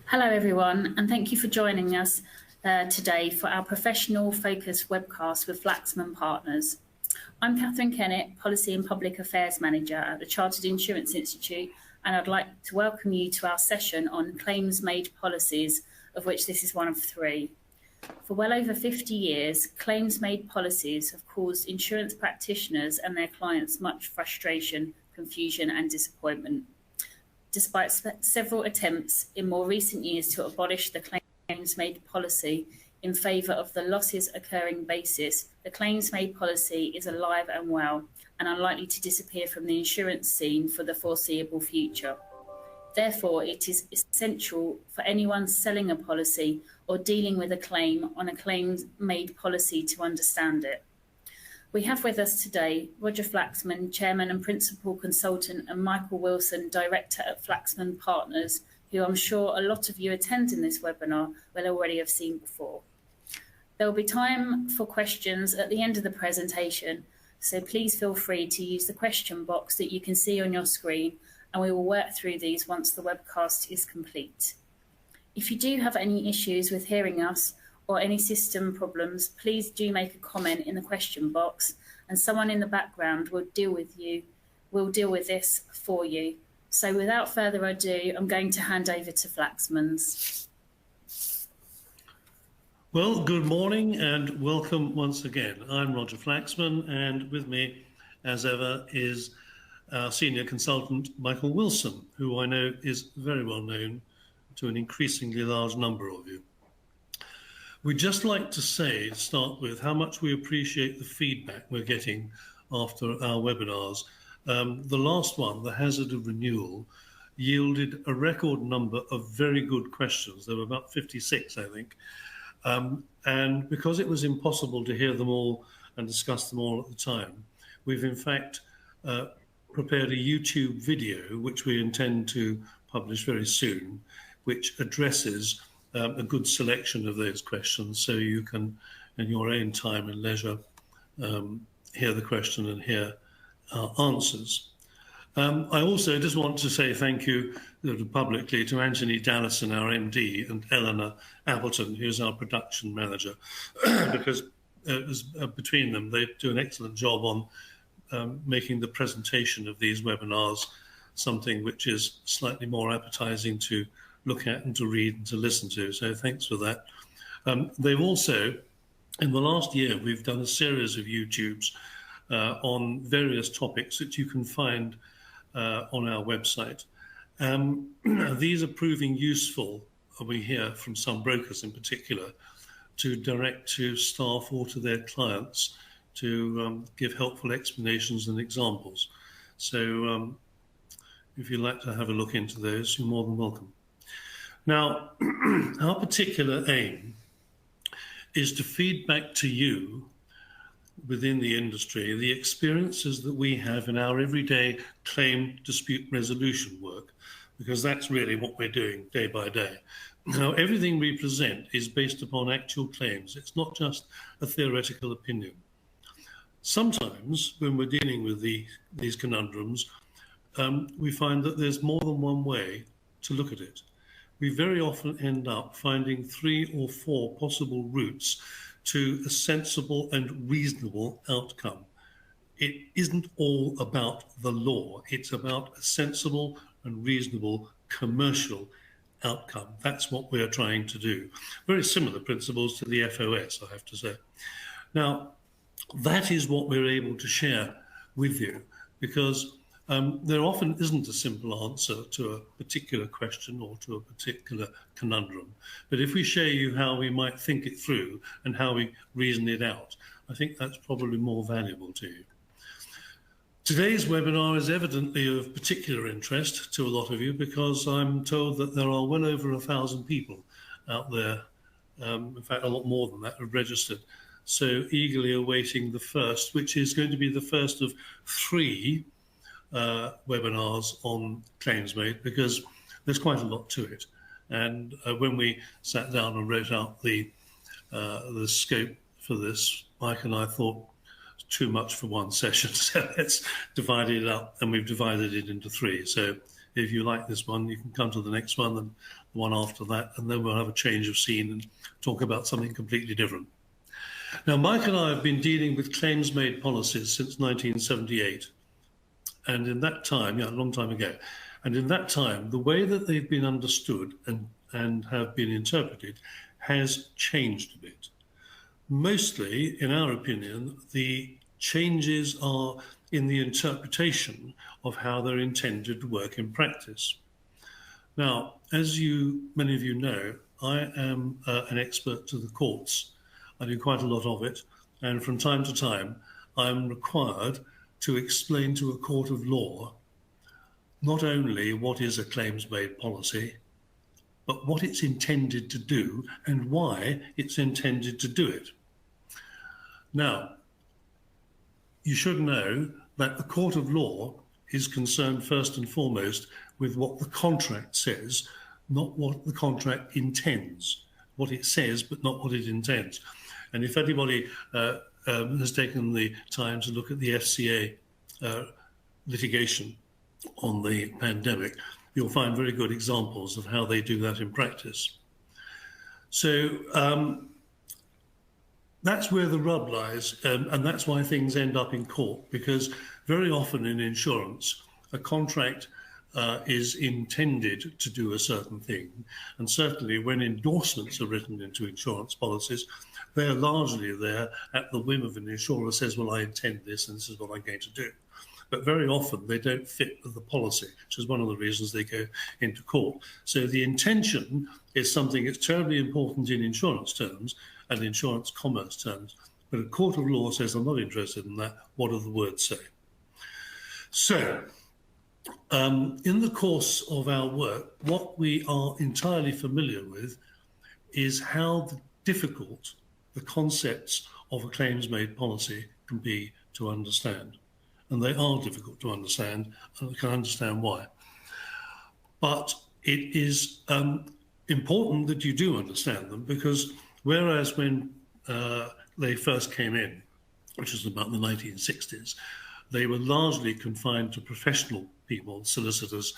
Hello everyone, and thank you for joining us today for our professional focused webcast with Flaxman Partners. I'm Catherine Kennett, Policy and Public Affairs Manager at the Chartered Insurance Institute, and I'd like to welcome you to our session on claims-made policies, of which this is one of three. For well over 50 years, claims-made policies have caused insurance practitioners and their clients much frustration, confusion and disappointment. Despite several attempts in more recent years to abolish the claims-made policy in favour of the losses occurring basis, the claims-made policy is alive and well and unlikely to disappear from the insurance scene for the foreseeable future. Therefore, it is essential for anyone selling a policy or dealing with a claim on a claims-made policy to understand it. We have with us today Roger Flaxman, Chairman and Principal Consultant, and Michael Wilson, Director at Flaxman Partners, who I'm sure a lot of you attending this webinar will already have seen before. There will be time for questions at the end of the presentation, so please feel free to use the question box that you can see on your screen, and we will work through these once the webcast is complete. If you do have any issues with hearing us, or any system problems, please do make a comment in the question box and someone in the background will deal with this for you. So without further ado, I'm going to hand over to Flaxman's. Well, good morning and welcome once again. I'm Roger Flaxman, and with me, as ever, is our senior consultant, Michael Wilson, who I know is very well known to an increasingly large number of you. We'd just like to say, to start with, how much we appreciate the feedback we're getting after our webinars. The last one, the hazard of renewal, yielded a record number of very good questions. There were about 56, I think. And because it was impossible to hear them all and discuss them all at the time, we've in fact prepared a YouTube video, which we intend to publish very soon, which addresses a good selection of those questions, so you can, in your own time and leisure, hear the question and hear our answers. I also just want to say thank you publicly to Anthony Dallison, our MD, and Eleanor Appleton, who's our production manager, because between them, they do an excellent job on making the presentation of these webinars something which is slightly more appetizing to look at and to read and to listen to. So thanks for that. They've also, in the last year, we've done a series of YouTubes on various topics that you can find on our website. These are proving useful, we hear from some brokers in particular, to direct to staff or to their clients to give helpful explanations and examples. So if you'd like to have a look into those, you're more than welcome. Now, our particular aim is to feed back to you within the industry the experiences that we have in our everyday claim dispute resolution work, because that's really what we're doing day by day. Now, everything we present is based upon actual claims. It's not just a theoretical opinion. Sometimes when we're dealing with these conundrums, we find that there's more than one way to look at it. We very often end up finding 3 or 4 possible routes to a sensible and reasonable outcome. It isn't all about the law. It's about a sensible and reasonable commercial outcome. That's what we're trying to do. Very similar principles to the FOS, I have to say. Now, that is what we're able to share with you, because there often isn't a simple answer to a particular question or to a particular conundrum. But if we show you how we might think it through and how we reason it out, I think that's probably more valuable to you. Today's webinar is evidently of particular interest to a lot of you, because I'm told that there are well over 1,000 people out there, in fact a lot more than that, have registered, so eagerly awaiting the first, which is going to be the first of 3 webinars on claims made, because there's quite a lot to it. And when we sat down and wrote out the scope for this, Mike and I thought it's too much for one session, so let's divide it up, and we've divided it into 3. So if you like this one, you can come to the next one and the one after that, and then we'll have a change of scene and talk about something completely different. Now, Mike and I have been dealing with claims-made policies since 1978. And in that time, a long time ago, and in that time, the way that they've been understood and have been interpreted has changed a bit. Mostly, in our opinion, the changes are in the interpretation of how they're intended to work in practice. Now, as many of you know, I am an expert to the courts. I do quite a lot of it, and from time to time, I'm required to explain to a court of law not only what is a claims-made policy, but what it's intended to do and why it's intended to do it. Now, you should know that the court of law is concerned first and foremost with what the contract says, not what the contract intends. What it says, but not what it intends. And if anybody has taken the time to look at the FCA litigation on the pandemic, you'll find very good examples of how they do that in practice. So that's where the rub lies, and that's why things end up in court, because very often in insurance, a contract is intended to do a certain thing. And certainly when endorsements are written into insurance policies, they're largely there at the whim of an insurer who says, well, I intend this and this is what I'm going to do. But very often they don't fit with the policy, which is one of the reasons they go into court. So the intention is something that's terribly important in insurance terms and insurance commerce terms. But a court of law says, I'm not interested in that. What do the words say? So in the course of our work, what we are entirely familiar with is how difficult the concepts of a claims-made policy can be to understand. And they are difficult to understand, and I can understand why. But it is important that you do understand them, because whereas when they first came in, which was about the 1960s, they were largely confined to professional people, solicitors,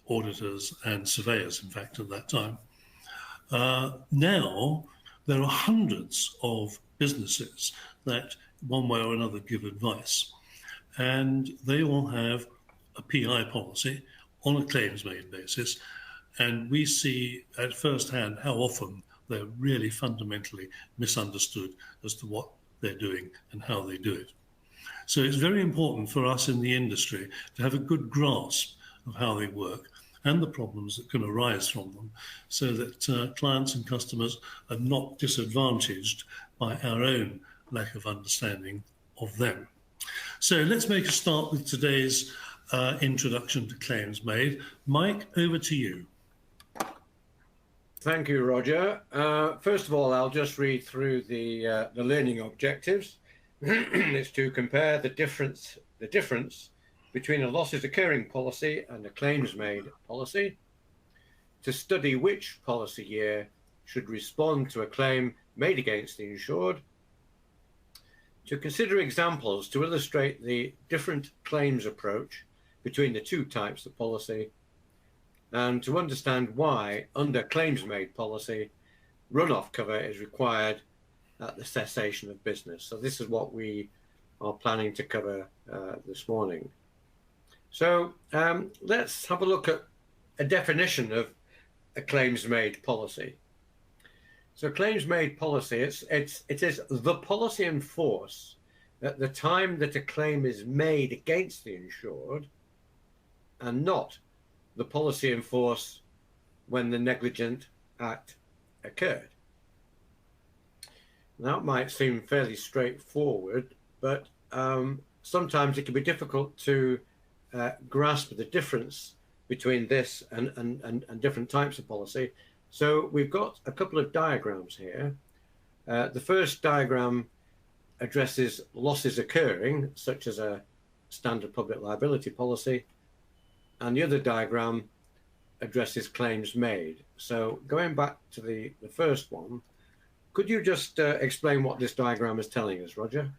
auditors, and surveyors, in fact, at that time. Now, there are hundreds of businesses that, one way or another, give advice. And they all have a PI policy on a claims-made basis. And we see at first hand how often they're really fundamentally misunderstood as to what they're doing and how they do it. So it's very important for us in the industry to have a good grasp of how they work and the problems that can arise from them, so that clients and customers are not disadvantaged by our own lack of understanding of them. So let's make a start with today's introduction to claims made. Mike, over to you. Thank you, Roger. First of all, I'll just read through the learning objectives. It's to compare the difference between a losses occurring policy and a claims made policy, to study which policy year should respond to a claim made against the insured, to consider examples to illustrate the different claims approach between the two types of policy, and to understand why, under claims made policy, run-off cover is required at the cessation of business. So this is what we are planning to cover this morning. So let's have a look at a definition of a claims made policy. So claims made policy, it is the policy in force at the time that a claim is made against the insured, and not the policy in force when the negligent act occurred. That might seem fairly straightforward, but sometimes it can be difficult to grasp the difference between this and different types of policy. So we've got a couple of diagrams here. The first diagram addresses losses occurring, such as a standard public liability policy, and the other diagram addresses claims made. So going back to the first one, could you just explain what this diagram is telling us, Roger?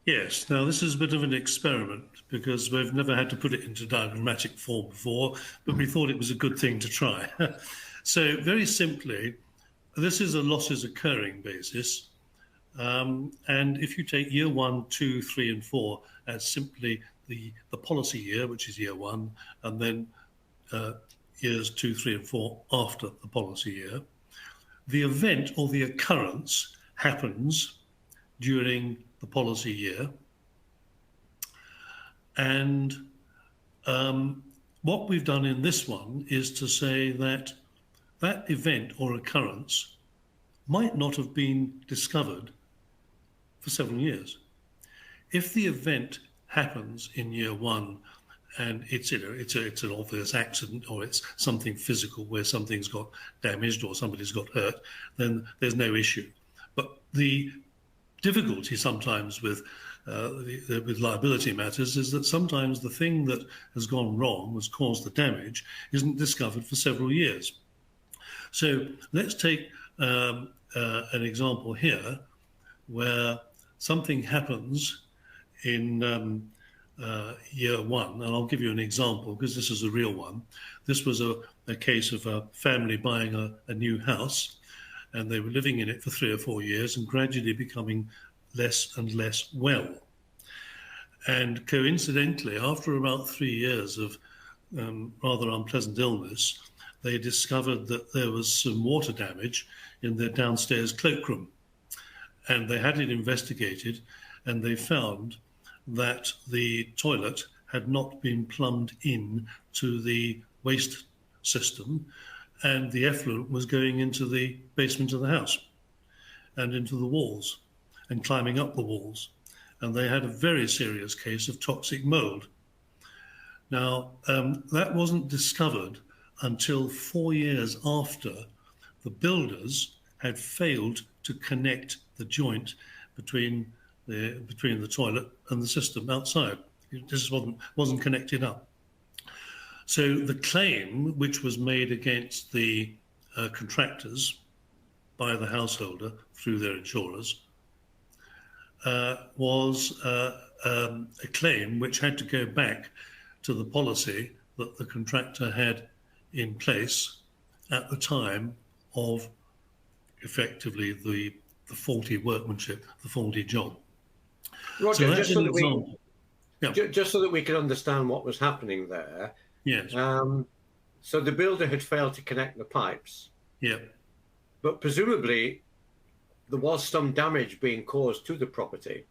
Yes, now this is a bit of an experiment because we've never had to put it into diagrammatic form before, but we thought it was a good thing to try. So very simply, this is a losses occurring basis. And if you take year 1, 2, 3, and 4 as simply the policy year, which is year 1, and then years 2, 3, and 4 after the policy year, the event or the occurrence happens during the policy year. And what we've done in this one is to say that that event or occurrence might not have been discovered for several years. If the event happens in year 1 and it's an obvious accident or it's something physical where something's got damaged or somebody's got hurt, then there's no issue. But the difficulty sometimes with liability matters is that sometimes the thing that has gone wrong, has caused the damage, isn't discovered for several years. So let's take an example here where something happens in year 1, and I'll give you an example because this is a real one. This was a case of a family buying a new house, and they were living in it for 3 or 4 years and gradually becoming less and less well. And coincidentally, after about 3 years of rather unpleasant illness, they discovered that there was some water damage in their downstairs cloakroom. And they had it investigated, and they found that the toilet had not been plumbed in to the waste system, and the effluent was going into the basement of the house and into the walls and climbing up the walls. And they had a very serious case of toxic mold. Now, that wasn't discovered until 4 years after the builders had failed to connect the joint between the toilet and the system outside. It just wasn't connected up. So the claim, which was made against the contractors by the householder through their insurers, was a claim which had to go back to the policy that the contractor had in place at the time of effectively the faulty workmanship, the faulty job. Roger, so just so that we can understand what was happening there. Yes. So the builder had failed to connect the pipes. Yeah. But presumably there was some damage being caused to the property.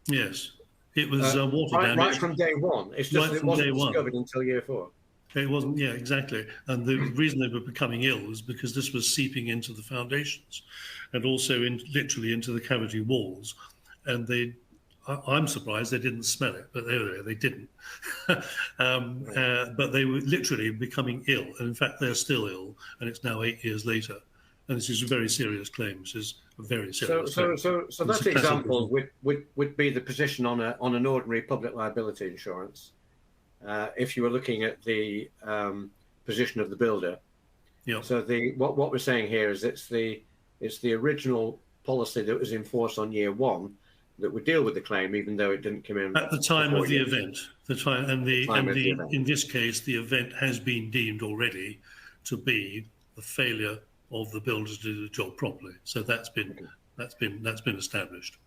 Yes. It was water damage. Right from day one. It's just that it wasn't discovered until year 4. It wasn't, yeah, exactly. And the reason they were becoming ill was because this was seeping into the foundations and also literally into the cavity walls. And I'm surprised they didn't smell it, but they didn't. But they were literally becoming ill. And in fact, they're still ill. And it's now 8 years later. And this is a very serious claim. This is a very serious claim. So that example would be the position on an ordinary public liability insurance. If you were looking at the position of the builder. Yeah. So what we're saying here is it's the original policy that was enforced on year 1 that would deal with the claim, even though it didn't come in at the time of the event. In this case, the event has been deemed already to be the failure of the builder to do the job properly. So that's been established.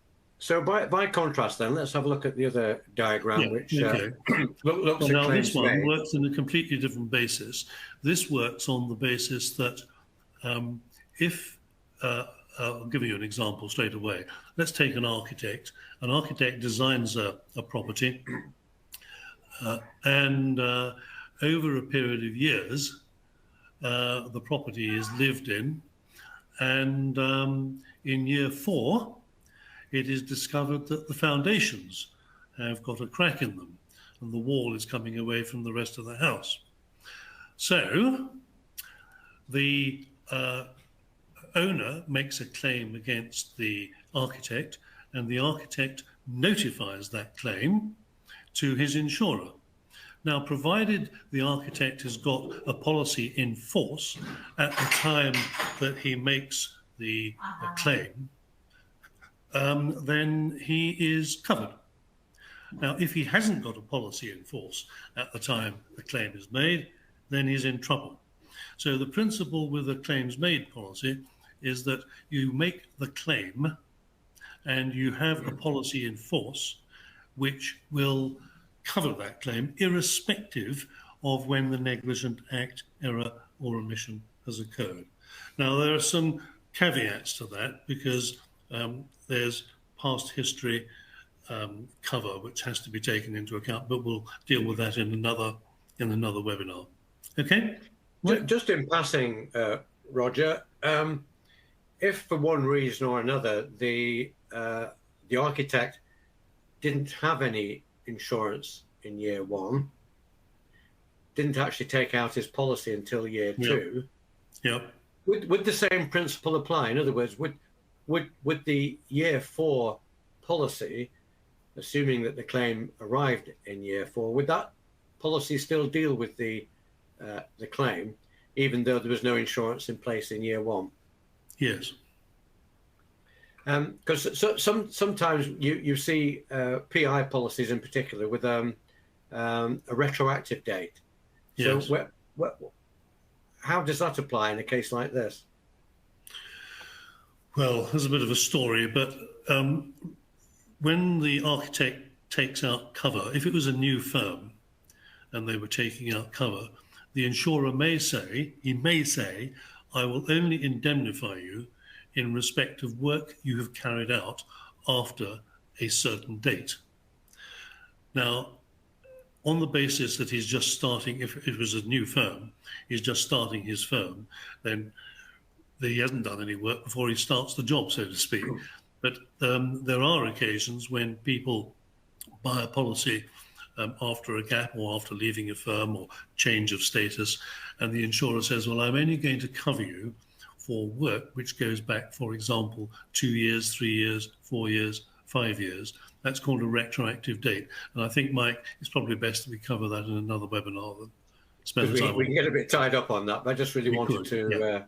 So by contrast, then let's have a look at the other diagram, which looks at now claims this one made. works on a completely different basis. This works on the basis that if I'll give you an example straight away. Let's take an architect. An architect designs a property, and over a period of years, the property is lived in, and in year 4, it is discovered that the foundations have got a crack in them, and the wall is coming away from the rest of the house. So the owner makes a claim against the architect, and the architect notifies that claim to his insurer. Now, provided the architect has got a policy in force at the time that he makes the claim, then he is covered. Now, if he hasn't got a policy in force at the time the claim is made, then he's in trouble. So the principle with a claims made policy is that you make the claim and you have a policy in force which will cover that claim irrespective of when the negligent act, error or omission has occurred. Now, there are some caveats to that because there's past history cover which has to be taken into account, but we'll deal with that in another webinar. Okay? Just in passing, Roger, if for one reason or another the architect didn't have any insurance in year one, didn't actually take out his policy until year two, would the same principle apply? In other words, would the year four policy, assuming that the claim arrived in year four, would that policy still deal with the claim, even though there was no insurance in place in year one? Yes. Because sometimes you see PI policies in particular with a retroactive date. Yes. So how does that apply in a case like this? Well, there's a bit of a story, but when the architect takes out cover, if it was a new firm and they were taking out cover, the insurer may say, I will only indemnify you in respect of work you have carried out after a certain date. Now, on the basis that he's just starting, if it was a new firm, he's just starting his firm, then he hasn't done any work before he starts the job, so to speak. But there are occasions when people buy a policy after a gap or after leaving a firm or change of status, and the insurer says, well, I'm only going to cover you for work which goes back, for example, 2 years, 3 years, 4 years, 5 years. That's called a retroactive date. And I think, Mike, it's probably best that we cover that in another webinar. Than spend time we can get a bit tied up on that, but I just really wanted to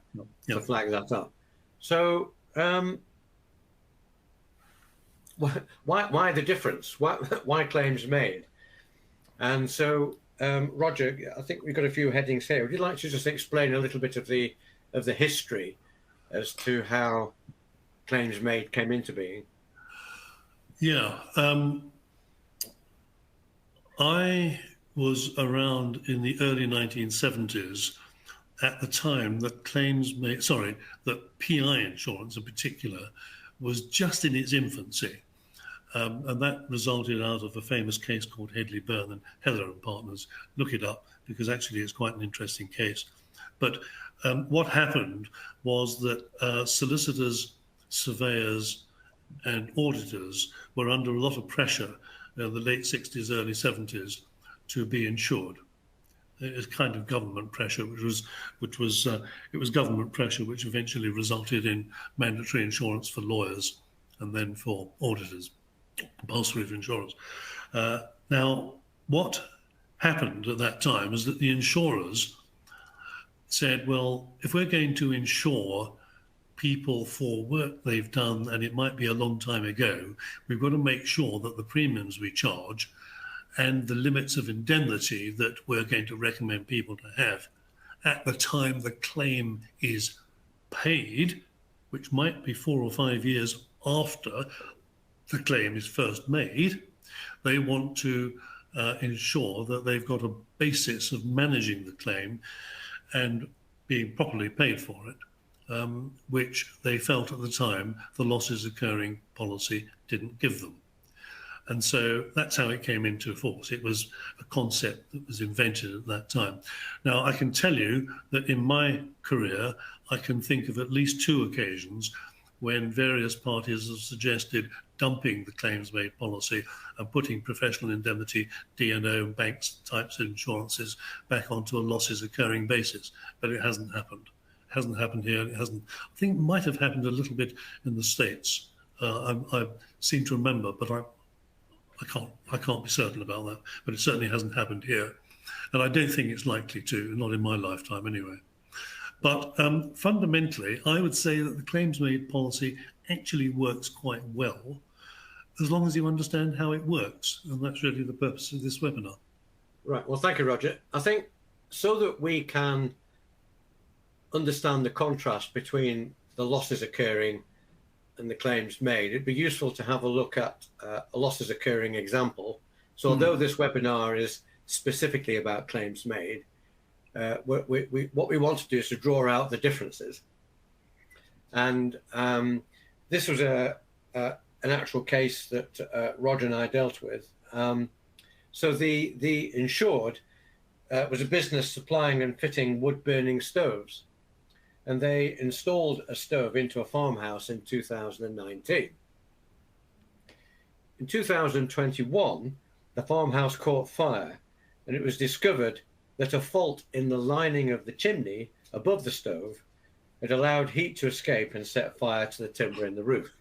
flag that up. So why the difference? Why claims made? And so, Roger, I think we've got a few headings here. Would you like to just explain a little bit of the history as to how claims made came into being? Yeah. I was around in the early 1970s at the time that that PI insurance in particular was just in its infancy. And that resulted out of a famous case called Hedley Byrne and Heather and Partners. Look it up, because actually it's quite an interesting case. But what happened was that solicitors, surveyors, and auditors were under a lot of pressure in the late 60s, early 70s to be insured. It was kind of government pressure, it was government pressure which eventually resulted in mandatory insurance for lawyers and then for auditors, compulsory for insurers. Now, what happened at that time is that the insurers said, well, if we're going to insure people for work they've done, and it might be a long time ago, we've got to make sure that the premiums we charge and the limits of indemnity that we're going to recommend people to have at the time the claim is paid, which might be 4 or 5 years after the claim is first made, they want to ensure that they've got a basis of managing the claim and being properly paid for it, which they felt at the time the losses occurring policy didn't give them. And so that's how it came into force. It was a concept that was invented at that time. Now, I can tell you that in my career, I can think of at least 2 occasions when various parties have suggested dumping the claims-made policy and putting professional indemnity, D&O, and banks types of insurances back onto a losses occurring basis. But it hasn't happened. It hasn't happened here. It hasn't. I think it might have happened a little bit in the States. I seem to remember, but I can't be certain about that. But it certainly hasn't happened here, and I don't think it's likely to. Not in my lifetime, anyway. But fundamentally, I would say that the claims-made policy actually works quite well. as long as you understand how it works. And that's really the purpose of this webinar. Right. Well, thank you, Roger. I think so that we can understand the contrast between the losses occurring and the claims made, it'd be useful to have a look at a losses occurring example. So although this webinar is specifically about claims made, what we want to do is to draw out the differences. And this was an actual case that Roger and I dealt with. So the insured was a business supplying and fitting wood-burning stoves, and they installed a stove into a farmhouse in 2019. In 2021, the farmhouse caught fire, and it was discovered that a fault in the lining of the chimney above the stove had allowed heat to escape and set fire to the timber in the roof.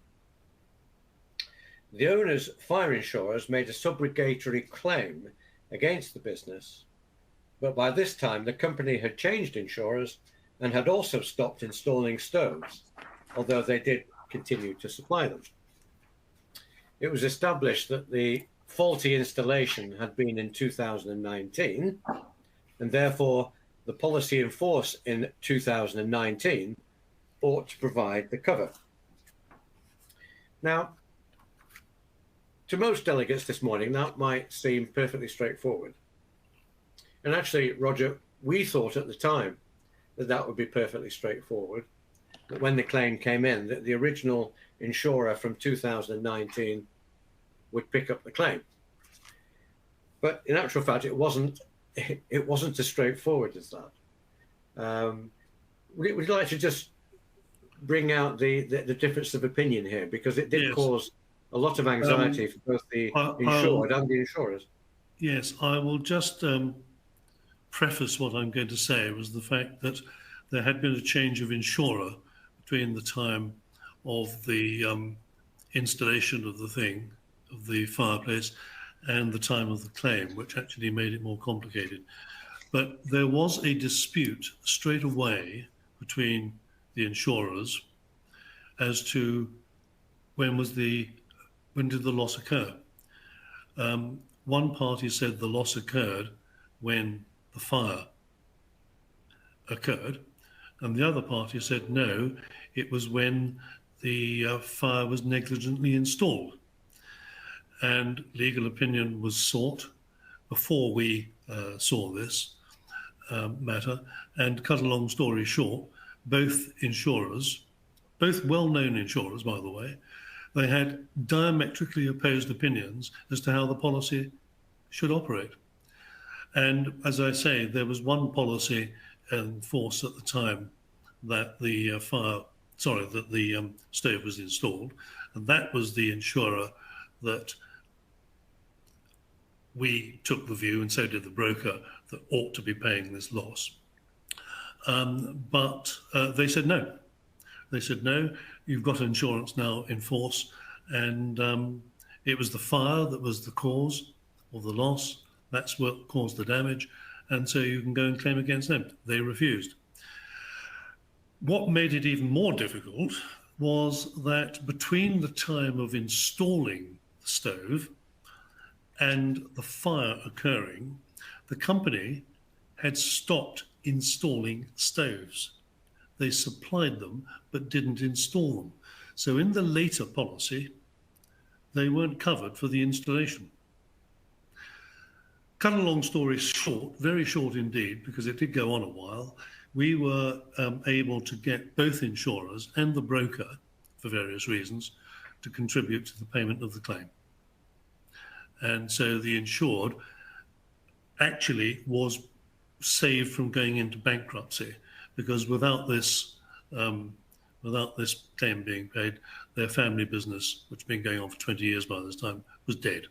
The owner's fire insurers made a subrogatory claim against the business, but by this time the company had changed insurers and had also stopped installing stoves, although they did continue to supply them. It was established that the faulty installation had been in 2019, and therefore the policy in force in 2019 ought to provide the cover. Now, to most delegates this morning, that might seem perfectly straightforward. And actually, Roger, we thought at the time that that would be perfectly straightforward, that when the claim came in, that the original insurer from 2019 would pick up the claim. But in actual fact, it wasn't as straightforward as that. Would you like to just bring out the difference of opinion here, because it did cause a lot of anxiety for both the insured and the insurers. Yes, I will just preface what I'm going to say was the fact that there had been a change of insurer between the time of the installation of the thing, of the fireplace, and the time of the claim, which actually made it more complicated. But there was a dispute straight away between the insurers as to when did the loss occur. One party said the loss occurred when the fire occurred, and the other party said no, it was when the fire was negligently installed. And legal opinion was sought before we saw this matter. And cut a long story short, both insurers, both well-known insurers, by the way, they had diametrically opposed opinions as to how the policy should operate. And as I say, there was one policy in force at the time that the stove was installed, and that was the insurer that we took the view, and so did the broker, that ought to be paying this loss. But they said no. They said, no, you've got insurance now in force, and it was the fire that was the cause of the loss. That's what caused the damage, and so you can go and claim against them. They refused. What made it even more difficult was that between the time of installing the stove and the fire occurring, the company had stopped installing stoves. They supplied them, but didn't install them. So in the later policy, they weren't covered for the installation. Cut a long story short, very short indeed, because it did go on a while, we were able to get both insurers and the broker, for various reasons, to contribute to the payment of the claim. And so the insured actually was saved from going into bankruptcy, because without this claim being paid, their family business, which had been going on for 20 years by this time, was dead.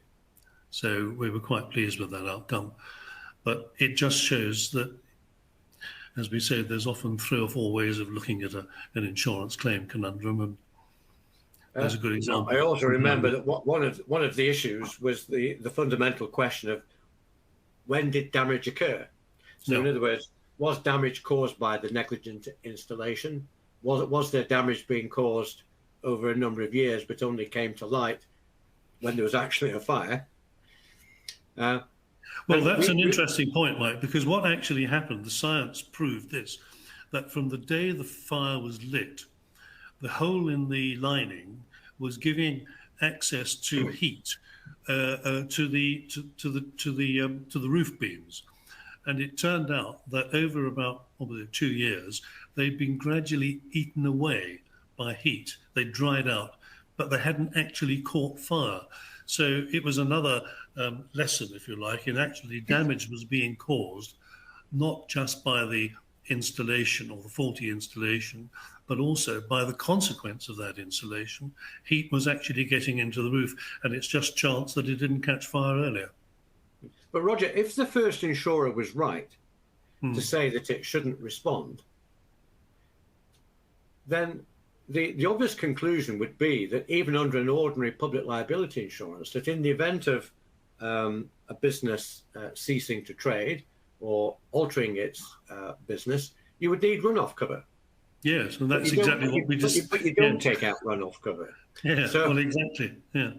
So we were quite pleased with that outcome. But it just shows that, as we say, there's often 3 or 4 ways of looking at an insurance claim conundrum, and there's a good example. I also remember that one of the issues was the fundamental question of when did damage occur? So in other words, was damage caused by the negligent installation? Was there damage being caused over a number of years but only came to light when there was actually a fire. Well, And that's an interesting point, Mike, because what actually happened, the science proved this, that from the day the fire was lit, the hole in the lining was giving access to heat to the roof beams. And it turned out that over about 2 years, they'd been gradually eaten away by heat. They dried out, but they hadn't actually caught fire. So it was another lesson, if you like, in actually damage was being caused, not just by the installation or the faulty installation, but also by the consequence of that installation. Heat was actually getting into the roof, and it's just chance that it didn't catch fire earlier. But Roger, if the first insurer was right to say that it shouldn't respond, then the obvious conclusion would be that even under an ordinary public liability insurance, that in the event of a business ceasing to trade or altering its business, you would need runoff cover. Yes, and that's exactly what we just... But you don't take out runoff cover. Yeah, so, well, exactly, yeah.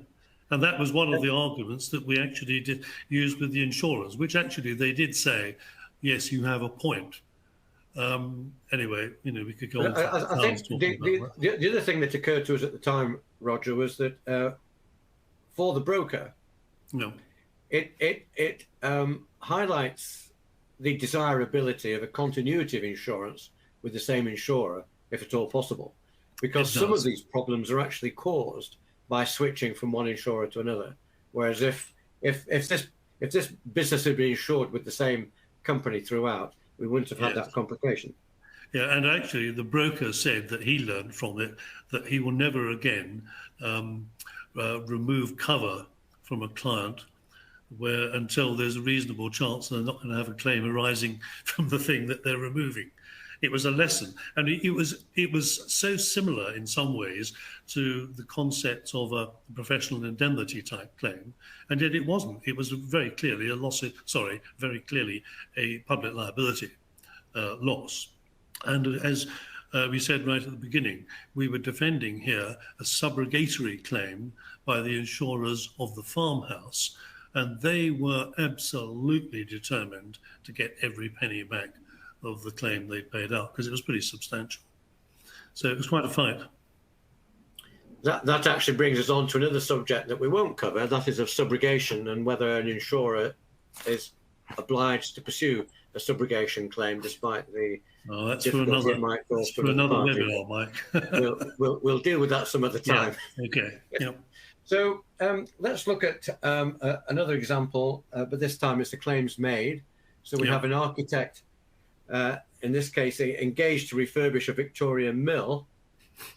And that was one of the arguments that we actually did use with the insurers, which actually they did say, yes, you have a point. Anyway, we could go on. I think the other thing that occurred to us at the time, Roger, was that for the broker, it highlights the desirability of a continuity of insurance with the same insurer, if at all possible, because some of these problems are actually caused by switching from one insurer to another. Whereas if this business had been insured with the same company throughout, we wouldn't have had that complication. Yeah, and actually the broker said that he learned from it that he will never again remove cover from a client until there's a reasonable chance they're not going to have a claim arising from the thing that they're removing. It was a lesson, and it was so similar in some ways to the concept of a professional indemnity type claim, and yet it wasn't. It was very clearly very clearly a public liability loss. And as we said right at the beginning, we were defending here a subrogatory claim by the insurers of the farmhouse, and they were absolutely determined to get every penny back of the claim they paid out, because it was pretty substantial. So it was quite a fight. That actually brings us on to another subject that we won't cover, that is of subrogation and whether an insurer is obliged to pursue a subrogation claim despite the that's for another webinar, Mike. we'll deal with that some other time. Yeah. Okay. Yep. So let's look at another example, but this time it's the claims made. So we have an architect, in this case, engaged to refurbish a Victorian mill,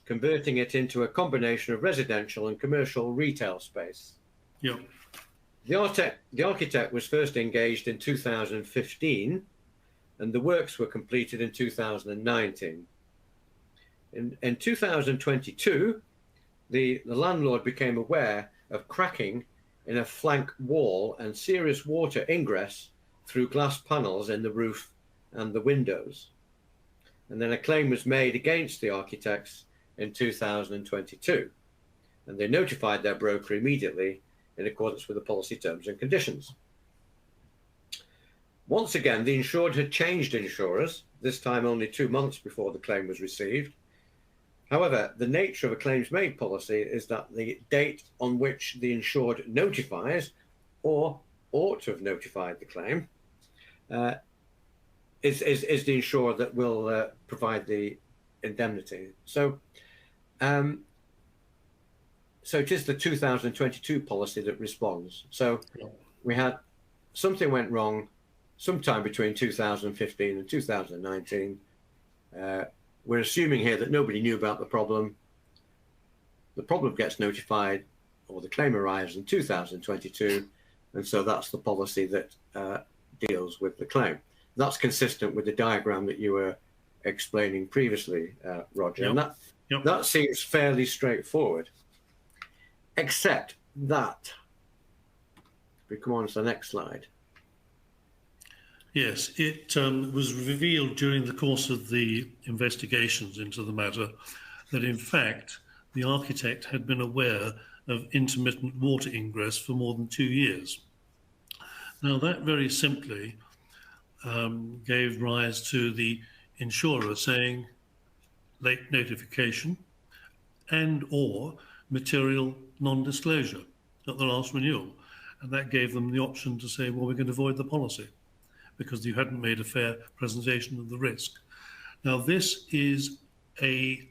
converting it into a combination of residential and commercial retail space. Yep. The architect was first engaged in 2015, and the works were completed in 2019. In 2022, the landlord became aware of cracking in a flank wall and serious water ingress through glass panels in the roof and the windows. And then a claim was made against the architects in 2022. And they notified their broker immediately in accordance with the policy terms and conditions. Once again, the insured had changed insurers, this time only 2 months before the claim was received. However, the nature of a claims made policy is that the date on which the insured notifies or ought to have notified the claim is the insurer that will provide the indemnity. So it is the 2022 policy that responds. So we had something went wrong sometime between 2015 and 2019. We're assuming here that nobody knew about the problem. The problem gets notified, or the claim arrives in 2022, and so that's the policy that deals with the claim. That's consistent with the diagram that you were explaining previously, Roger, and that seems fairly straightforward, except that, if we come on to the next slide. Yes, it was revealed during the course of the investigations into the matter that, in fact, the architect had been aware of intermittent water ingress for more than 2 years. Now, that very simply gave rise to the insurer saying late notification and or material non-disclosure at the last renewal. And that gave them the option to say, well, we're going to void the policy because you hadn't made a fair presentation of the risk. Now, this is a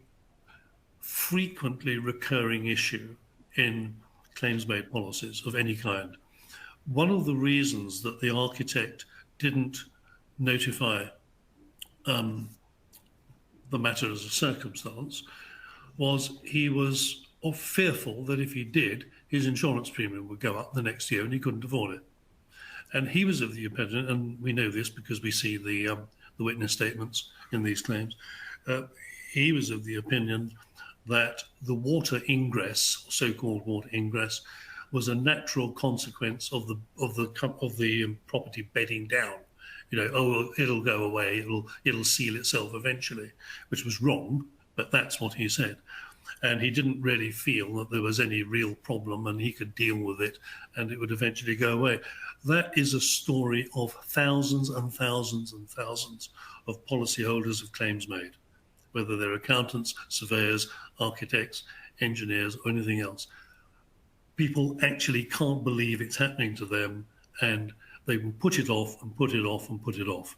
frequently recurring issue in claims-made policies of any kind. One of the reasons that the architect didn't notify the matter as a circumstance was he was fearful that if he did, his insurance premium would go up the next year and he couldn't afford it. And he was of the opinion, and we know this because we see the witness statements in these claims, he was of the opinion that the water ingress, so-called water ingress, was a natural consequence of the property bedding down. You know, oh, it'll go away, it'll seal itself eventually, which was wrong, but that's what he said. And he didn't really feel that there was any real problem and he could deal with it and it would eventually go away. That is a story of thousands and thousands and thousands of policyholders of claims made, whether they're accountants, surveyors, architects, engineers, or anything else. People actually can't believe it's happening to them and they will put it off and put it off and put it off.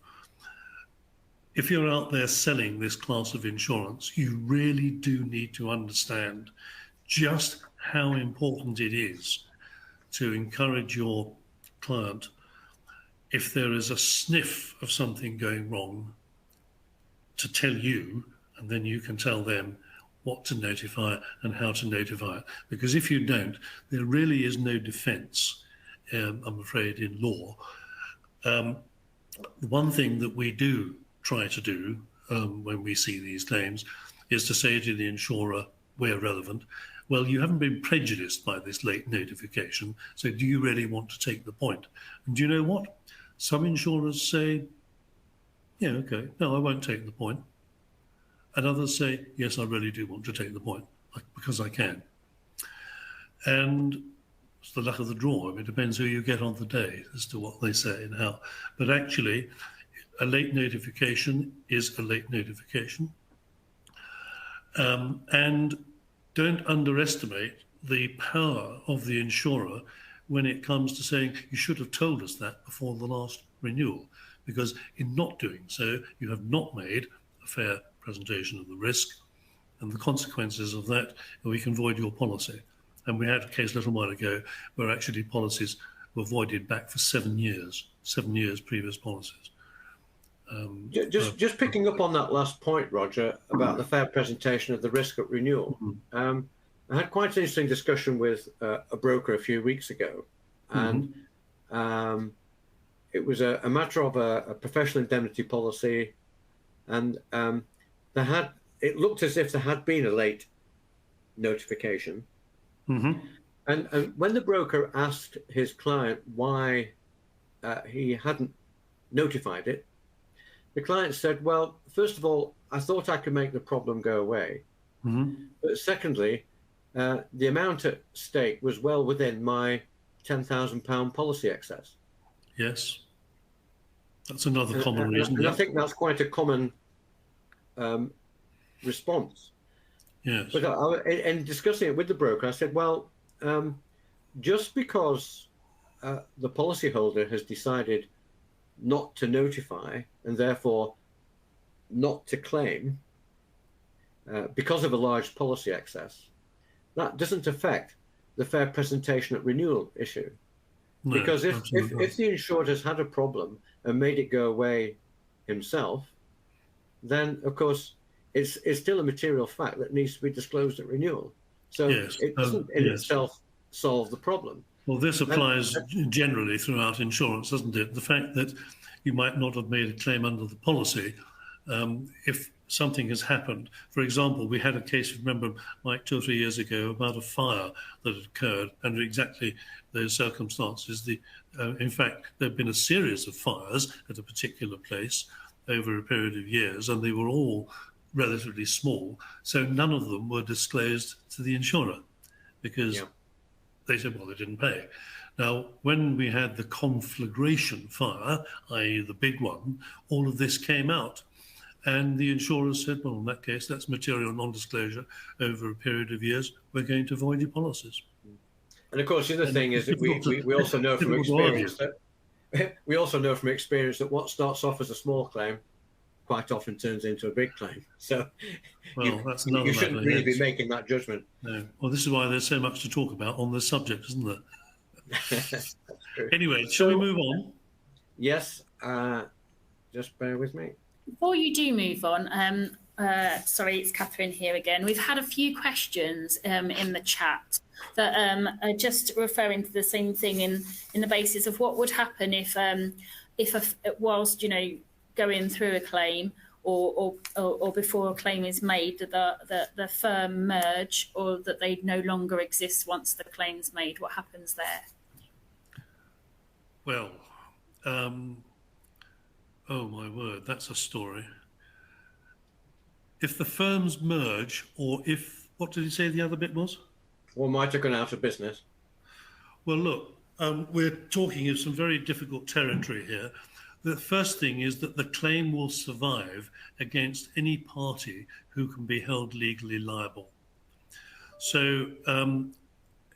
If you're out there selling this class of insurance, you really do need to understand just how important it is to encourage your client, if there is a sniff of something going wrong, to tell you, and then you can tell them what to notify and how to notify it. Because if you don't, there really is no defense, I'm afraid, in law. The one thing that we do try to do when we see these claims is to say to the insurer, where relevant, well, you haven't been prejudiced by this late notification, so do you really want to take the point? And do you know what? Some insurers say, yeah, okay, no, I won't take the point. And others say, yes, I really do want to take the point because I can. And it's the luck of the draw. I mean, it depends who you get on the day as to what they say and how. But actually, a late notification is a late notification. And don't underestimate the power of the insurer when it comes to saying, you should have told us that before the last renewal, because in not doing so, you have not made a fair presentation of the risk and the consequences of that, and we can void your policy. And we had a case a little while ago where actually policies were voided back for 7 years, 7 years previous policies. Just picking up on that last point, Roger, about the fair presentation of the risk at renewal. I had quite an interesting discussion with a broker a few weeks ago, and it was a matter of a professional indemnity policy, and it looked as if there had been a late notification. And when the broker asked his client why he hadn't notified it, the client said, well, first of all, I thought I could make the problem go away. But secondly, the amount at stake was well within my £10,000 policy excess. Yes. That's another common reason. And I think that's quite a common response. Yes. But in discussing it with the broker, I said, well, just because the policyholder has decided not to notify and therefore not to claim because of a large policy excess, that doesn't affect the fair presentation at renewal issue. No, because if the insured has had a problem and made it go away himself, then of course it's still a material fact that needs to be disclosed at renewal. So it doesn't in itself solve the problem. Well, this applies generally throughout insurance, doesn't it? The fact that you might not have made a claim under the policy, if something has happened. For example, we had a case, remember, Mike, 2 or 3 years ago about a fire that had occurred under exactly those circumstances. In fact, there had been a series of fires at a particular place over a period of years, and they were all relatively small. So none of them were disclosed to the insurer because they said, well, they didn't pay. Now, when we had the conflagration fire, i.e. the big one, all of this came out. And the insurers said, well, in that case, that's material non-disclosure over a period of years. We're going to void your policies. And of course, the other thing is that we also know from experience that what starts off as a small claim quite often turns into a big claim. So that's another you shouldn't matter, really yes. be making that judgment. No. Well, this is why there's so much to talk about on this subject, isn't there? Anyway, shall we move on? Yes. Just bear with me. Before you do move on, sorry, it's Catherine here again. We've had a few questions in the chat that are just referring to the same thing in the basis of what would happen if whilst going through a claim or before a claim is made, that the firm merge or that they no longer exist once the claim's made. What happens there? Well, oh my word, that's a story. If the firms merge, or if, what did he say the other bit was? Or might have gone out of business. Well, look, we're talking of some very difficult territory here. The first thing is that the claim will survive against any party who can be held legally liable. So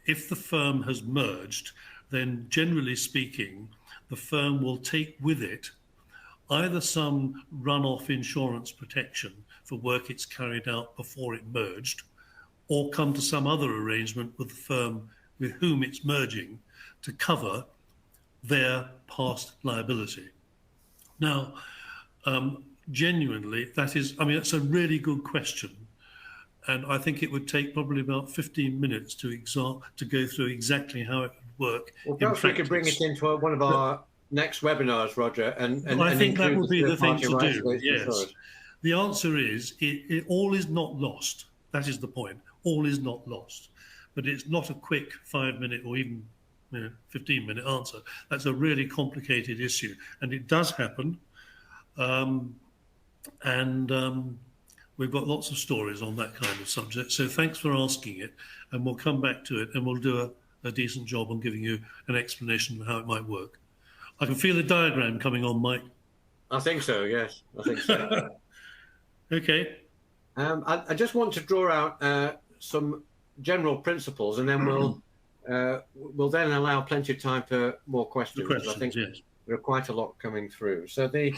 if the firm has merged, then generally speaking, the firm will take with it either some run-off insurance protection for work it's carried out before it merged, or come to some other arrangement with the firm with whom it's merging to cover their past liability. Now, genuinely, it's a really good question. And I think it would take probably about 15 minutes to go through exactly how it would work. Well, perhaps we could bring it into one of our next webinars, Roger. And I think that would be the thing to rights do, yes. The answer is, it all is not lost. That is the point. All is not lost. But it's not a quick 5-minute or even 15-minute answer. That's a really complicated issue. And it does happen. We've got lots of stories on that kind of subject. So thanks for asking it. And we'll come back to it and we'll do a decent job on giving you an explanation of how it might work. I can feel a diagram coming on, Mike. I think so, yes. I think so. Okay. I just want to draw out some general principles, and then we'll then allow plenty of time for more questions. I think yes. There are quite a lot coming through. So the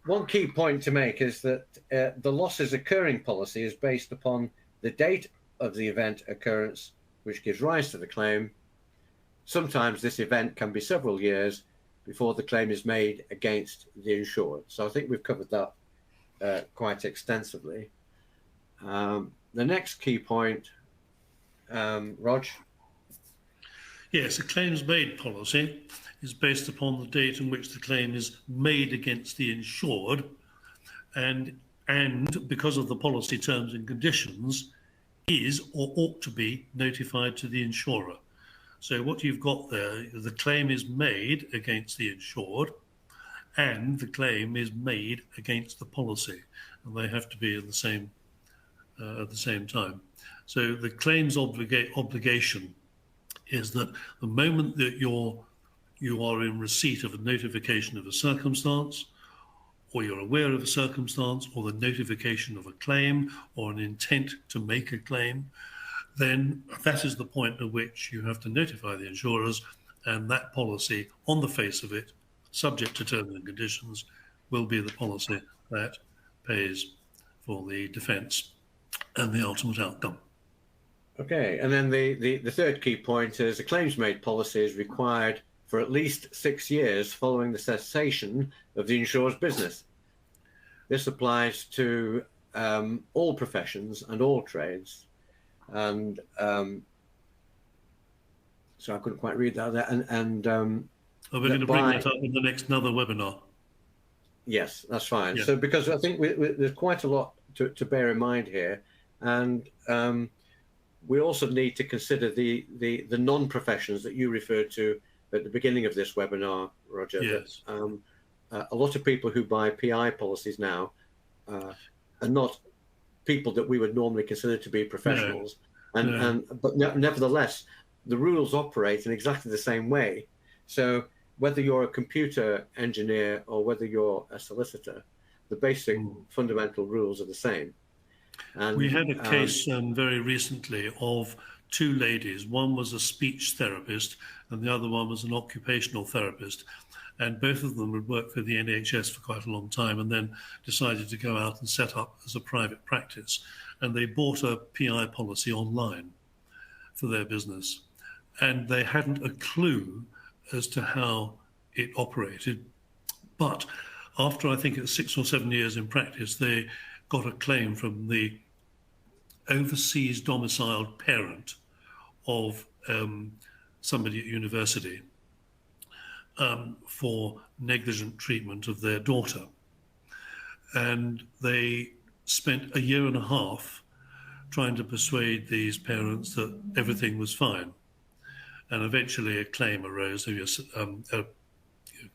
one key point to make is that the losses occurring policy is based upon the date of the event occurrence, which gives rise to the claim. Sometimes this event can be several years before the claim is made against the insured. So I think we've covered that quite extensively. The next key point, Rog? Yes, a claims made policy is based upon the date in which the claim is made against the insured, and because of the policy terms and conditions, is or ought to be notified to the insurer. So what you've got there, the claim is made against the insured, and the claim is made against the policy, and they have to be in the same at the same time. So the claims obligation is that the moment that you are in receipt of a notification of a circumstance, or you're aware of a circumstance, or the notification of a claim, or an intent to make a claim, then that is the point at which you have to notify the insurers, and that policy, on the face of it, subject to terms and conditions, will be the policy that pays for the defence and the ultimate outcome. Okay, and then the third key point is a claims made policy is required for at least 6 years following the cessation of the insurer's business. This applies to all professions and all trades. And so I couldn't quite read that. We're going to bring that up in the next another webinar. Yes, that's fine. Yeah. So because I think there's quite a lot to bear in mind here, and we also need to consider the non-professions that you referred to at the beginning of this webinar, Roger. Yes. That, a lot of people who buy PI policies now are not people that we would normally consider to be professionals. But nevertheless, the rules operate in exactly the same way. So whether you're a computer engineer or whether you're a solicitor, the basic fundamental rules are the same. And we had a case very recently of two ladies. One was a speech therapist and the other one was an occupational therapist. And both of them had worked for the NHS for quite a long time and then decided to go out and set up as a private practice. And they bought a PI policy online for their business. And they hadn't a clue as to how it operated. But after, I think it's 6 or 7 years in practice, they got a claim from the overseas domiciled parent of somebody at university for negligent treatment of their daughter. And they spent 1.5 years trying to persuade these parents that everything was fine. And eventually a claim arose, a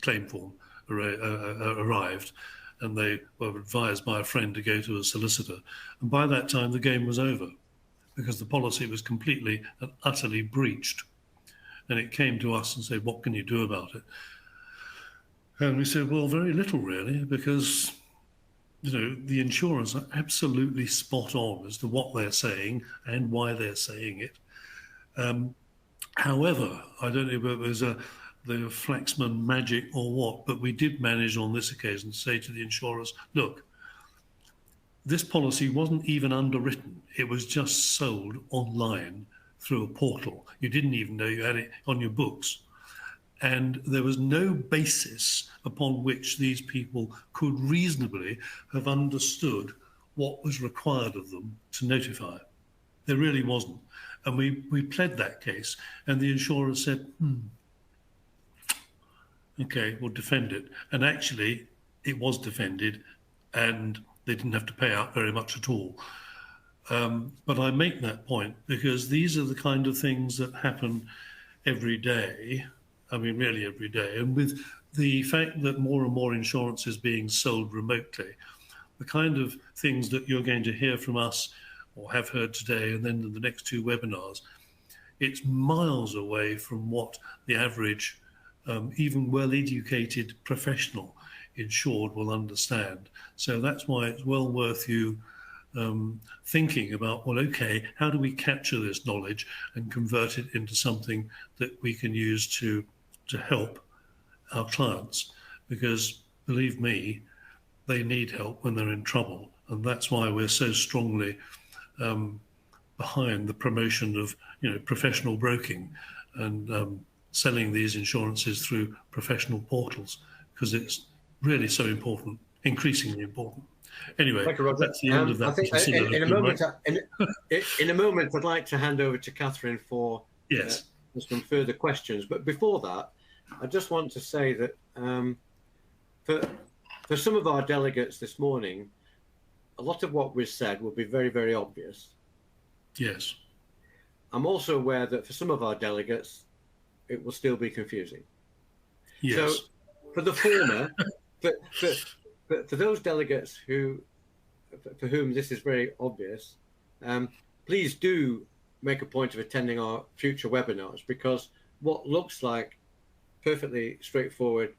claim form arrived, and they were advised by a friend to go to a solicitor. And by that time, the game was over because the policy was completely and utterly breached. And it came to us and said, what can you do about it? And we said, well, very little really, because the insurers are absolutely spot on as to what they're saying and why they're saying it. However, I don't know if it was the Flaxman magic or what, but we did manage on this occasion to say to the insurers, look, this policy wasn't even underwritten. It was just sold online through a portal. You didn't even know you had it on your books. And there was no basis upon which these people could reasonably have understood what was required of them to notify. There really wasn't. And we pled that case, and the insurer said, okay, we'll defend it. And actually, it was defended, and they didn't have to pay out very much at all. But I make that point because these are the kind of things that happen every day. I mean, really every day. And with the fact that more and more insurance is being sold remotely, the kind of things that you're going to hear from us or have heard today and then in the next 2 webinars, it's miles away from what the average, even well-educated professional insured will understand. So that's why it's well worth you thinking about, well, okay, how do we capture this knowledge and convert it into something that we can use to help our clients? Because believe me, they need help when they're in trouble. And that's why we're so strongly behind the promotion of professional broking and selling these insurances through professional portals, because it's really so important, increasingly important. Anyway, that's the end of that. I think in a moment, I'd like to hand over to Catherine for some further questions. But before that, I just want to say that for some of our delegates this morning, a lot of what we've said will be very, very obvious. Yes. I'm also aware that for some of our delegates, it will still be confusing. Yes. So for the former, for those delegates for whom this is very obvious, please do make a point of attending our future webinars, because what looks like perfectly straightforward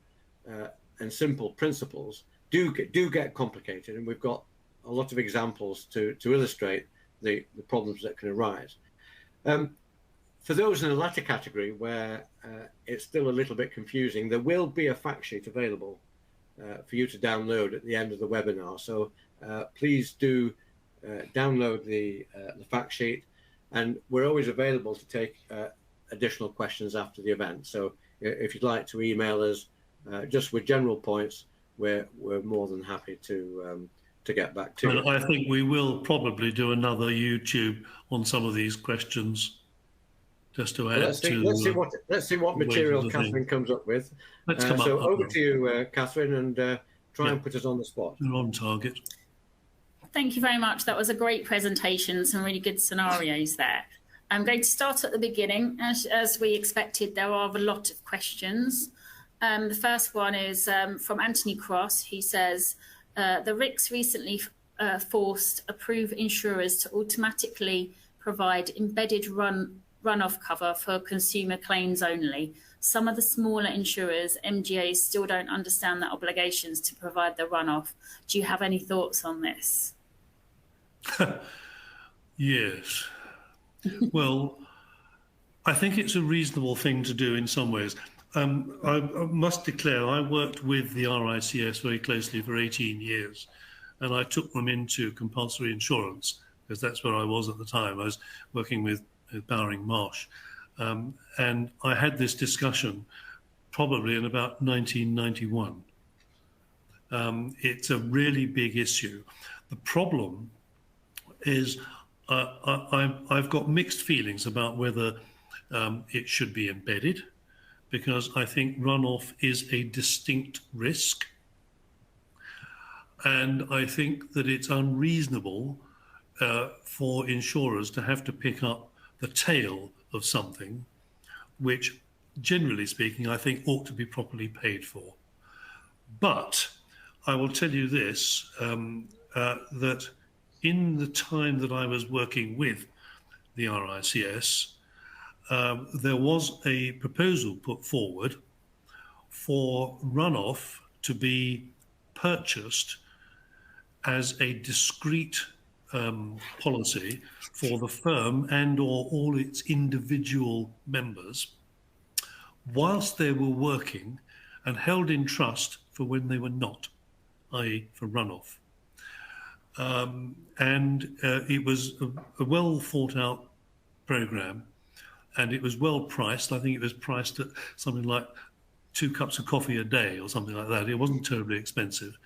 and simple principles do get complicated, and we've got a lot of examples to illustrate the problems that can arise. For those in the latter category where it's still a little bit confusing, there will be a fact sheet available for you to download at the end of the webinar. So please do download the fact sheet, and we're always available to take additional questions after the event. So if you'd like to email us just with general points, we're more than happy to get back to you. I think we will probably do another YouTube on some of these questions, just to add let's see what material Catherine comes up with. So over to you, Catherine, and try and put us on the spot. You're on target. Thank you very much. That was a great presentation, some really good scenarios there. I'm going to start at the beginning. As we expected, there are a lot of questions. The first one is from Anthony Cross. He says, the RICS recently forced approved insurers to automatically provide embedded run run-off cover for consumer claims only. Some of the smaller insurers, MGAs, still don't understand the obligations to provide the run-off. Do you have any thoughts on this? Yes. Well, I think it's a reasonable thing to do in some ways. I must declare, I worked with the RICS very closely for 18 years, and I took them into compulsory insurance because that's where I was at the time. I was working with Bowring Marsh. And I had this discussion probably in about 1991. It's a really big issue. The problem is I've got mixed feelings about whether it should be embedded, because I think runoff is a distinct risk. And I think that it's unreasonable for insurers to have to pick up the tail of something which, generally speaking, I think ought to be properly paid for. But I will tell you this, that in the time that I was working with the RICS, there was a proposal put forward for runoff to be purchased as a discrete policy for the firm and or all its individual members whilst they were working, and held in trust for when they were not, i.e. for runoff. It was a well thought out programme, and it was well priced. I think it was priced at something like 2 cups of coffee a day or something like that. It wasn't terribly expensive.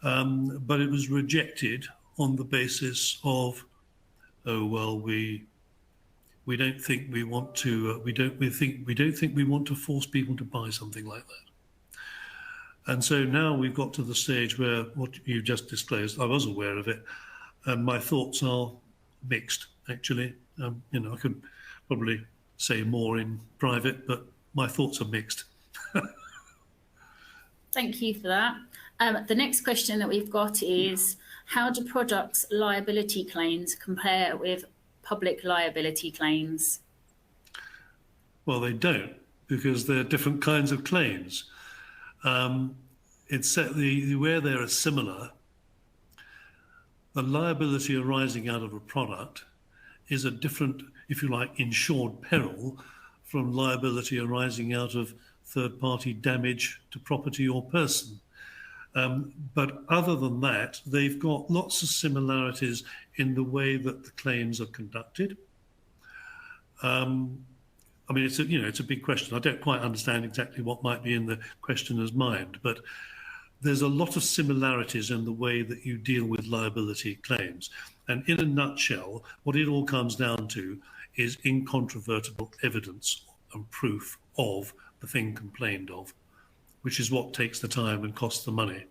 But it was rejected on the basis of, oh well, we don't think we want to we don't think we want to force people to buy something like that. And so now we've got to the stage where what you just disclosed, I was aware of it, and my thoughts are mixed. Actually, I could probably say more in private, but my thoughts are mixed. Thank you for that. The next question that we've got is, how do products liability claims compare with public liability claims? Well, they don't, because they're different kinds of claims. Where they are similar, the liability arising out of a product is a different, if you like, insured peril from liability arising out of third-party damage to property or person. But other than that, they've got lots of similarities in the way that the claims are conducted. It's a big question. I don't quite understand exactly what might be in the questioner's mind, but there's a lot of similarities in the way that you deal with liability claims. And in a nutshell, what it all comes down to is incontrovertible evidence and proof of the thing complained of, which is what takes the time and costs the money.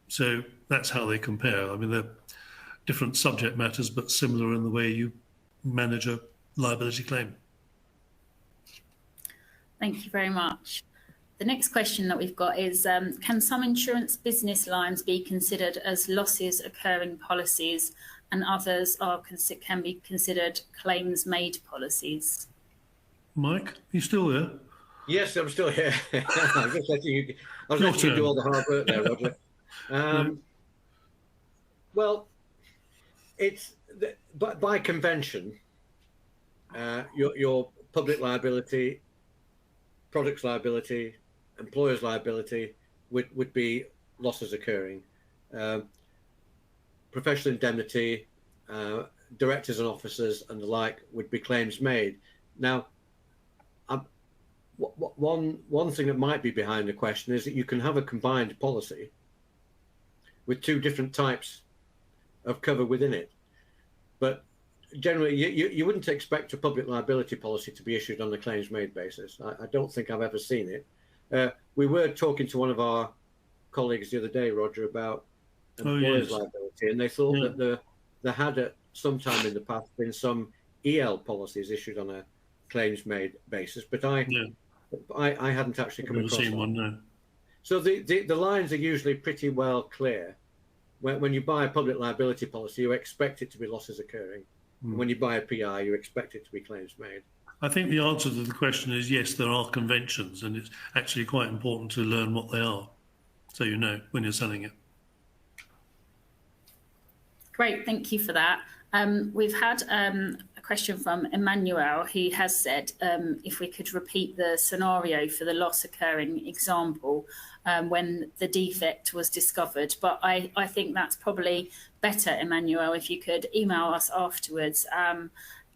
So that's how they compare. I mean, they're different subject matters, but similar in the way you manage a liability claim. Thank you very much. The next question that we've got is, can some insurance business lines be considered as losses occurring policies, and others can be considered claims made policies? Mike, are you still there? Yes, I'm still here. I was just letting you do all the hard work there, Roger. Well, but by convention, your public liability, products liability, employer's liability would be losses occurring. Professional indemnity, directors and officers and the like would be claims made. Now, one thing that might be behind the question is that you can have a combined policy with 2 different types of cover within it. But generally, you wouldn't expect a public liability policy to be issued on a claims made basis. I don't think I've ever seen it. We were talking to one of our colleagues the other day, Roger, about employers' liability, and they thought that there had at some time in the past been some EL policies issued on a claims made basis, but I hadn't actually come across one. No. So the lines are usually pretty well clear. When you buy a public liability policy, you expect it to be losses occurring. When you buy a PI, you expect it to be claims made. I think the answer to the question is yes, there are conventions, and it's actually quite important to learn what they are, so you know when you're selling it. Great, thank you for that. We've had a question from Emmanuel. He has said if we could repeat the scenario for the loss occurring example when the defect was discovered. But I think that's probably better, Emmanuel, if you could email us afterwards.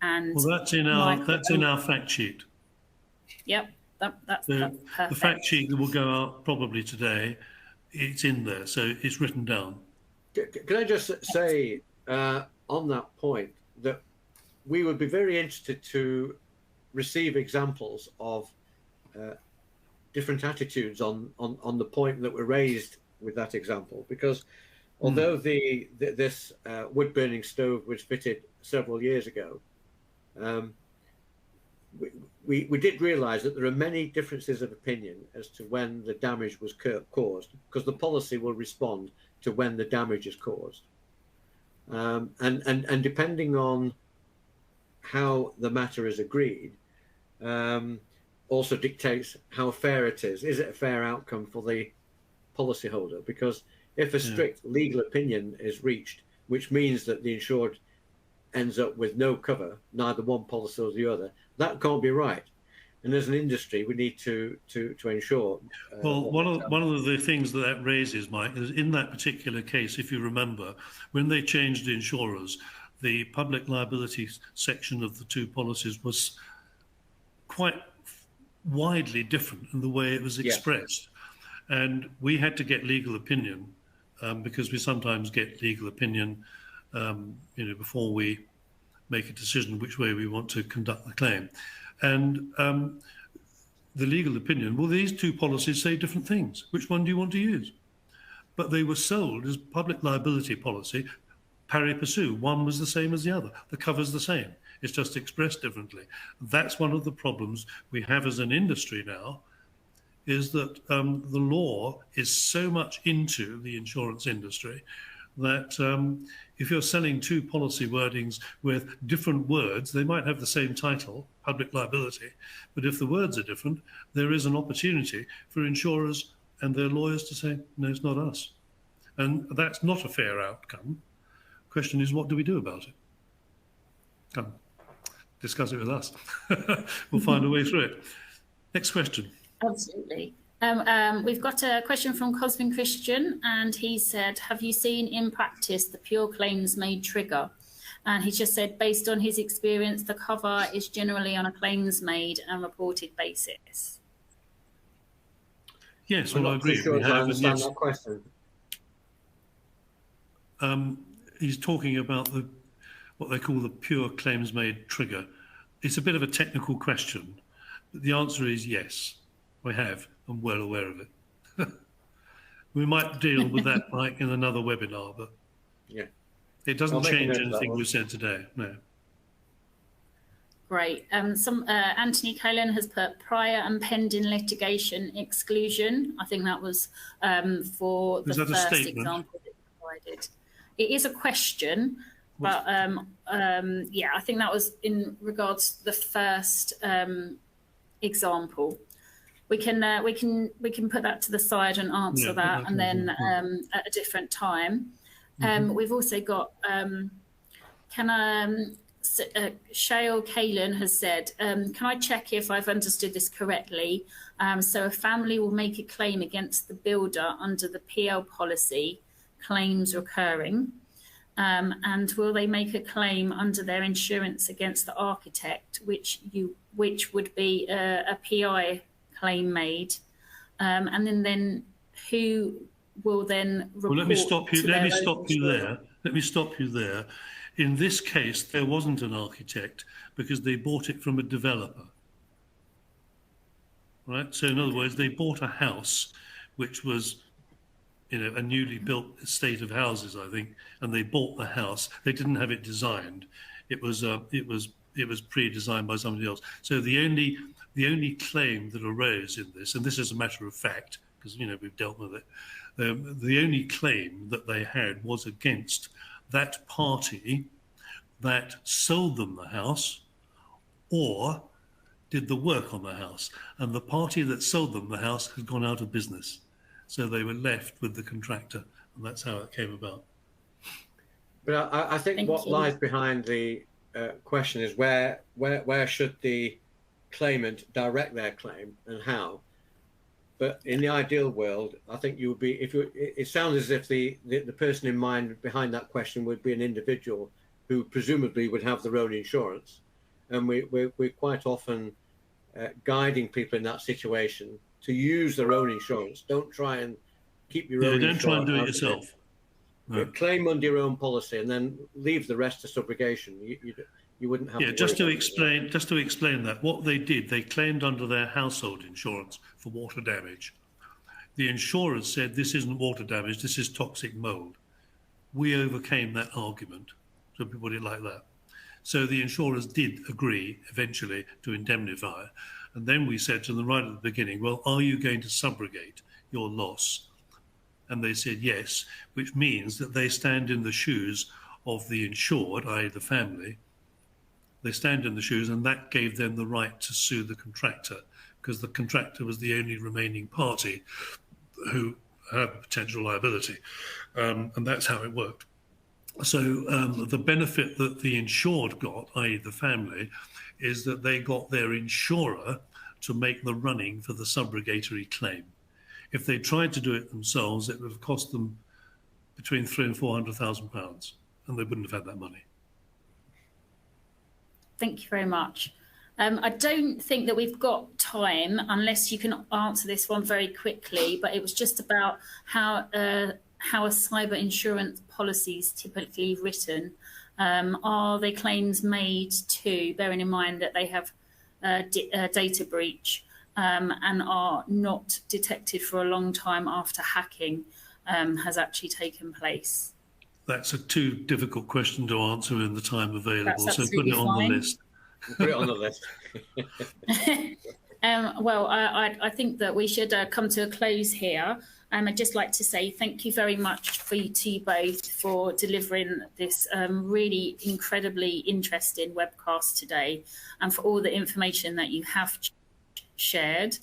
And well, that's in our fact sheet. Yep, that's The perfect. fact sheet that will go out probably today, it's in there, so it's written down. Can I just say on that point that we would be very interested to receive examples of different attitudes on the point that were raised with that example, because although this wood burning stove was fitted several years ago, we did realize that there are many differences of opinion as to when the damage was caused, because the policy will respond to when the damage is caused. And depending on how the matter is agreed, also dictates how fair it is. Is it a fair outcome for the policyholder? Because if a strict legal opinion is reached, which means that the insured ends up with no cover, neither one policy or the other, that can't be right. And as an industry, we need to ensure. Well, one of the things that raises, Mike, is in that particular case, if you remember, when they changed the insurers, the public liability section of the two policies was quite widely different in the way it was expressed. And we had to get legal opinion because we sometimes get legal opinion, before we make a decision which way we want to conduct the claim. And the legal opinion, well, these two policies say different things. Which one do you want to use? But they were sold as public liability policy, pari passu. One was the same as the other. The cover's the same. It's just expressed differently. That's one of the problems we have as an industry now, is that the law is so much into the insurance industry that if you're selling two policy wordings with different words, they might have the same title, public liability, but if the words are different, there is an opportunity for insurers and their lawyers to say, no, it's not us. And that's not a fair outcome. Question is, what do we do about it? Come, discuss it with us. We'll find a way through it. Next question. Absolutely. We've got a question from Cosmin Christian, and he said, have you seen in practice the pure claims made trigger? And he just said, based on his experience, the cover is generally on a claims made and reported basis. Yes, well, I agree. Sure I understand that question. He's talking about what they call the pure claims made trigger. It's a bit of a technical question, but the answer is yes, we have. I'm well aware of it. We might deal with that like in another webinar, but it doesn't change anything we said today. No. Great. Anthony Callan has put prior and pending litigation exclusion. I think that was for the first example that you provided. It is a question, but I think that was in regards to the first example. We can put that to the side and answer that, and then at a different time. We've also got Shale Kalin has said, can I check if I've understood this correctly? So a family will make a claim against the builder under the PL policy, claims recurring, and will they make a claim under their insurance against the architect, which would be a PI claim made, and then who will then report? Well, let me stop you there. In this case, there wasn't an architect because they bought it from a developer, right? So in other words, they bought a house which was, a newly built estate of houses, I think, and they bought the house. They didn't have it designed. It was pre-designed by somebody else. So the only claim that arose in this, and this is a matter of fact, because we've dealt with it, the only claim that they had was against that party that sold them the house or did the work on the house. And the party that sold them the house had gone out of business. So they were left with the contractor, and that's how it came about. But I think Thank what you. lies behind the question is where should the claimant direct their claim and how? But in the ideal world, I think you would be, it sounds as if the person in mind behind that question would be an individual who presumably would have their own insurance. And we're quite often guiding people in that situation to use their own insurance. Don't try and keep your own insurance. Don't try and do it yourself. No. Claim under your own policy and then leave the rest to subrogation. You wouldn't have. Yeah, just to explain that, what they did, they claimed under their household insurance for water damage. The insurers said this isn't water damage, this is toxic mold. We overcame that argument, so we put it like that. So the insurers did agree eventually to indemnify, and then we said to them right at the beginning, well, are you going to subrogate your loss? And they said yes, which means that they stand in the shoes of the insured, i.e. the family. They stand in the shoes, and that gave them the right to sue the contractor, because the contractor was the only remaining party who had a potential liability. And that's how it worked. So the benefit that the insured got, i.e. the family, is that they got their insurer to make the running for the subrogatory claim. If they tried to do it themselves, it would have cost them between £300,000 and £400,000, and they wouldn't have had that money. Thank you very much. I don't think that we've got time, unless you can answer this one very quickly, but it was just about how a cyber insurance policy is typically written. Are the claims made to, bearing in mind that they have a data breach and are not detected for a long time after hacking has actually taken place? That's a too difficult question to answer in the time available, That's so put it on the list. Put it on the list. Well, I think that we should come to a close here. I'd just like to say thank you very much to you both for delivering this really incredibly interesting webcast today, and for all the information that you have shared.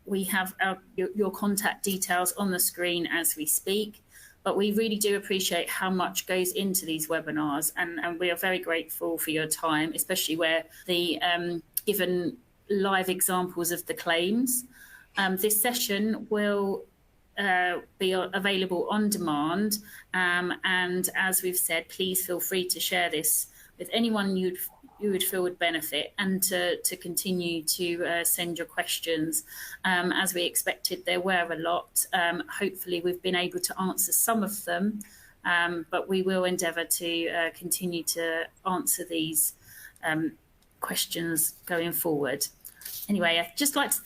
We have your contact details on the screen as we speak. But we really do appreciate how much goes into these webinars, and we are very grateful for your time, especially where the given live examples of the claims. This session will be available on demand, and as we've said, please feel free to share this with anyone you would feel would benefit, and to continue to send your questions. As we expected, there were a lot. Hopefully we've been able to answer some of them, but we will endeavour to continue to answer these questions going forward. Anyway, I'd just like to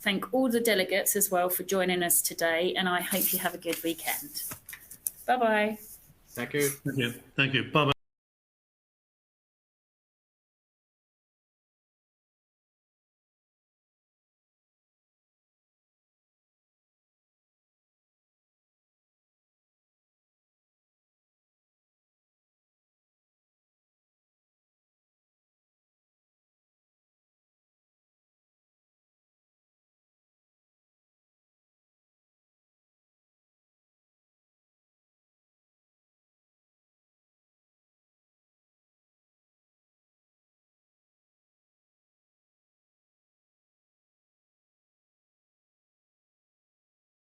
thank all the delegates as well for joining us today, and I hope you have a good weekend. Bye-bye. Thank you. Thank you. Bye-bye.